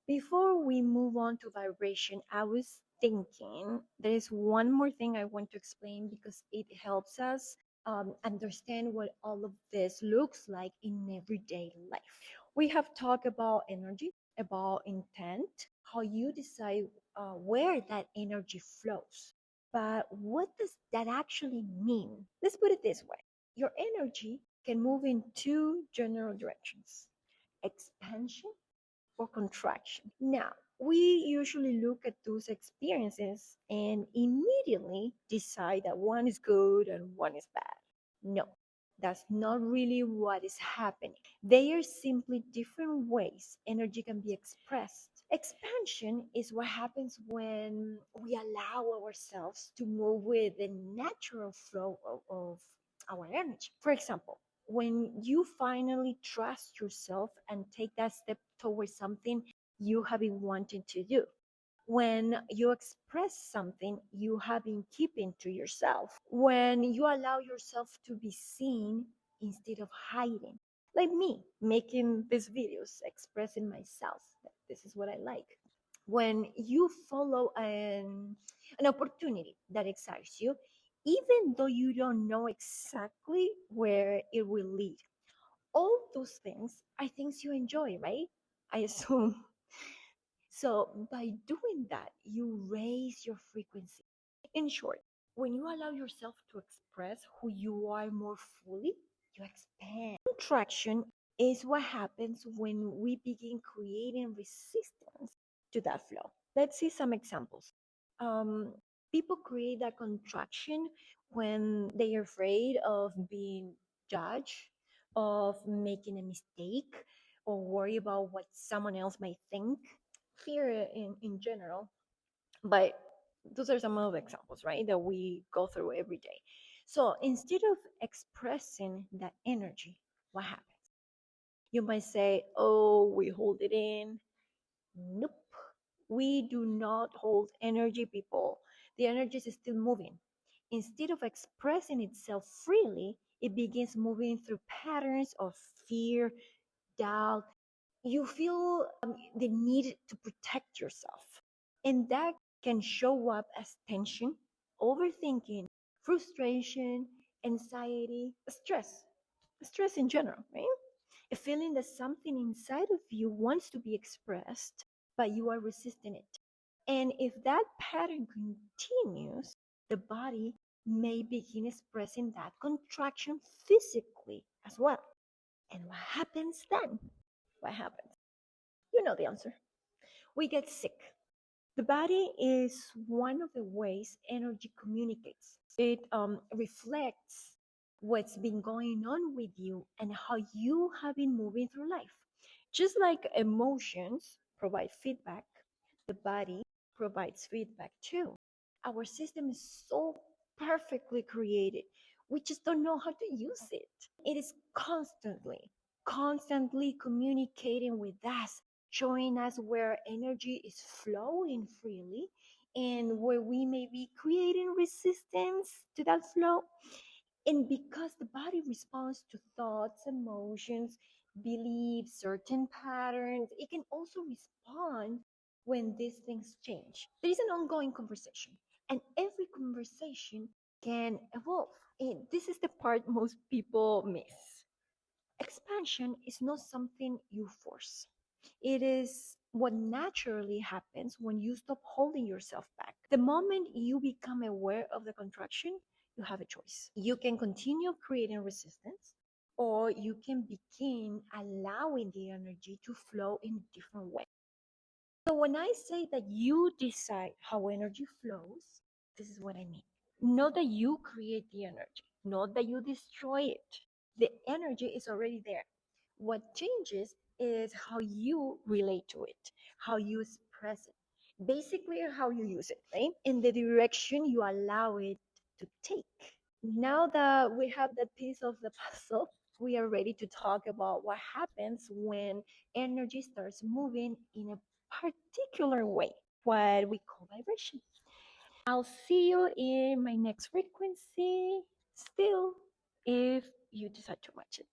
Before we move on to vibration, I was thinking there is one more thing I want to explain because it helps us understand what all of this looks like in everyday life. We have talked about energy, about intent, how you decide where that energy flows. But what does that actually mean? Let's put it this way: your energy can move in two general directions: expansion or contraction. Now, we usually look at those experiences and immediately decide that one is good and one is bad. No, that's not really what is happening. They are simply different ways energy can be expressed. Expansion is what happens when we allow ourselves to move with the natural flow of our energy. For example, when you finally trust yourself and take that step towards something you have been wanting to do, when you express something you have been keeping to yourself, when you allow yourself to be seen instead of hiding, like me making these videos expressing myself that this is what I like, when you follow an opportunity that excites you even though you don't know exactly where it will lead. All those things are things you enjoy, right? I assume. So by doing that, you raise your frequency. In short, when you allow yourself to express who you are more fully, you expand. Contraction is what happens when we begin creating resistance to that flow. Let's see some examples. Um, People create that contraction when they are afraid of being judged, of making a mistake, or worry about what someone else might think. Fear in general, but those are some of the examples, right, that we go through every day. So instead of expressing that energy, what happens? You might say, oh, we hold it in. Nope. We do not hold energy, people. The energy is still moving. Instead of expressing itself freely, it begins moving through patterns of fear, doubt. You feel the need to protect yourself. And that can show up as tension, overthinking, frustration, anxiety, stress in general, right? A feeling that something inside of you wants to be expressed, but you are resisting it. And if that pattern continues, the body may begin expressing that contraction physically as well. And what happens then? What happens? You know the answer. We get sick. The body is one of the ways energy communicates. It reflects what's been going on with you and how you have been moving through life. Just like emotions provide feedback, the body provides feedback too. Our system is so perfectly created. We just don't know how to use it. It is constantly communicating with us, showing us where energy is flowing freely and where we may be creating resistance to that flow. And because the body responds to thoughts, emotions, beliefs, certain patterns, it can also respond when these things change. There is an ongoing conversation, and every conversation can evolve. And this is the part most people miss. Expansion is not something you force. It is what naturally happens when you stop holding yourself back. The moment you become aware of the contraction, you have a choice. You can continue creating resistance, or you can begin allowing the energy to flow in a different way. So, when I say that you decide how energy flows, this is what I mean. Not that you create the energy, not that you destroy it. The energy is already there. What changes is how you relate to it, how you express it, basically how you use it, right? In the direction you allow it to take. Now that we have that piece of the puzzle, we are ready to talk about what happens when energy starts moving in a particular way, what we call vibration. I'll see you in my next frequency, still, if you decide to watch it.